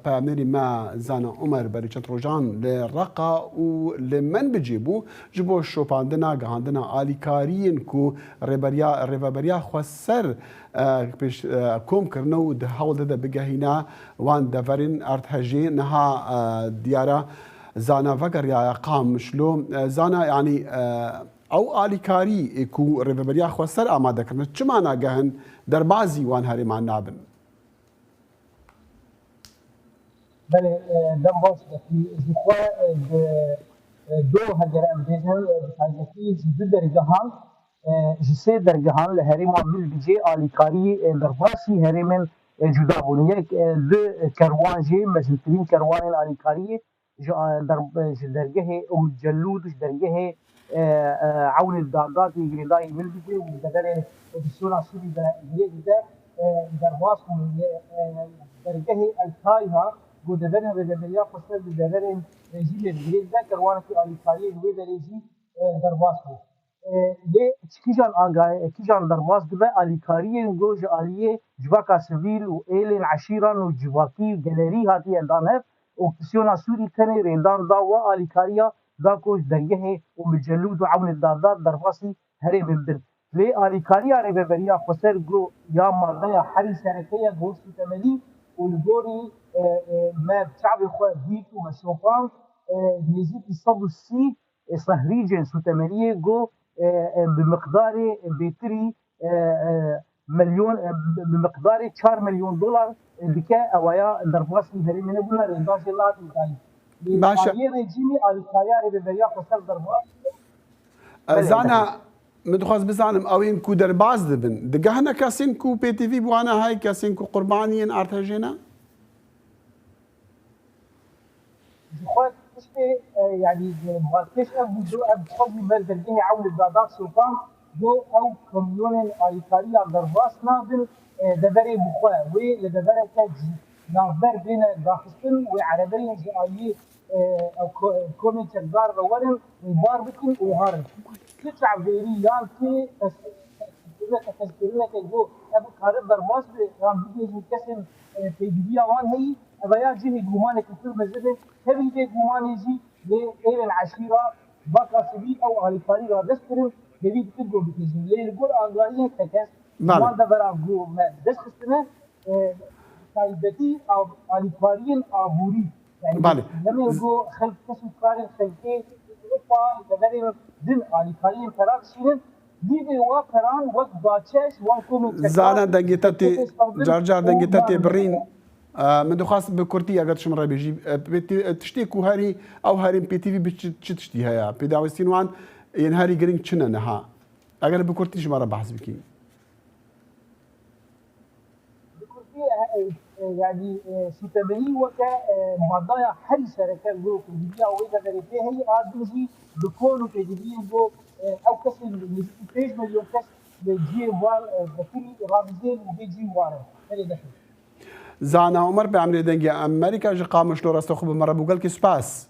باميري ما زانا عمر بريشت روجان للرقة ولمن بجيبو جبو الشوب عندنا آلي كارين كو ريبابريا خوسر بيش كوم كرنو هول ده بجهينا وان دفرين ارتهجي نها ديارة زانا فقر يا قام شلو زانا يعني او آلي كاري كو ريبابريا خوسر آماده كرنا چمانا جهن دربازي وان هاري مع نابن. بله دم باش دکی جخوا دو هجر امریکا بسازکی جدود درجهان جسد درجهان لهریم عمل بيجي آلیکاری درباسی هریم جدا بودن یک دو کروان جی مجموعین کروان آلیکاری درجه جلود درجه عون الدعدات يجري لا يمل بيجي وبدل بسونا سوري ده درباس درجه الكايها گودبن رجبریا فصل بدرن رژیم انگلیس ده کروان کی آلیکاری روی درجی درباس کو لی چکیجان آگاه کیجان درباس ده آلیکاری گوج آلیه جواکا سویل و ایلن عشیران و جواکی گالری هاتی اندانه و کسیونا سوری کنه ریندان دا و آلیکاریا دا کوش درگه و مجلود و عون الدادات درباسی هری بندر لی آلیکاریا رجبریا فصل گو یا مرده یا حری شرکیه گوشت تملی والجوري ما شعب اخوان ديك ومشروفان نزيد الصدوسي صهريجن سوتمريه جو بمقدار بيتري مليون بمقدار 4 مليون دولار بكا اويا درباسي هري من بنا رنداش الله تاعي باشا ريجيمي الكاريا ريبيريا خسر درباس زانا مدخواز بزانم اوين كو درباز دبن دقهنا كاسين كو بي تي في بوانا هاي كاسين كو قربانيين ارتجينا جخوات تشتي يعني مغالكش ابو بخوز مردرجين عون الدادات سلطان جو او كميون ايطاليا درباس نابل دبري بخوا وي لدبري كاجي نابر بين داخستن وعربيين جايي او كومي تشغار رورن بار بكن وهارن تطلع فيريان في تذكرنا كجو ابو كارب درباس رام بيجي كسم في دبيا وان هي ابيا جهي جمانك كل مزبه هبي جي جمانيجي لإير العشيرة بقى سبيل أو على طريقة دستر هبي بتجو بتجي ليه الجول أنغالية تكاس ما ده برا جو ما دستنا تايبتي أو على طريقين أبوري يعني لما يجو خلف كسر قارن خلفه أوروبا تدري دين على طريقين تراكشين دي وقران وقت باتشاش وانكم زانا دنجتتي جارجار دنجتتي برين من دخواست بكرتي اگر شمرا بيجي تشتي كو هاري او هاري بي تي في تشتي هيا بيداوستين وان ين هاري جرين تشنا نها اگر بكرتي شمرا بحث بكي بكرتي يعني ستبني وكا مضايا حل شركات جو كديا وإذا دريتي هي ادوزي بكونو كديا جو او كسل 3 مليون كاس بيجي وال بكري رامزين وبيجي وارا هذا دخل زانا عمر بعمري دنجي امريكا جي قامش لو راستو خب مره بوغل كي سباس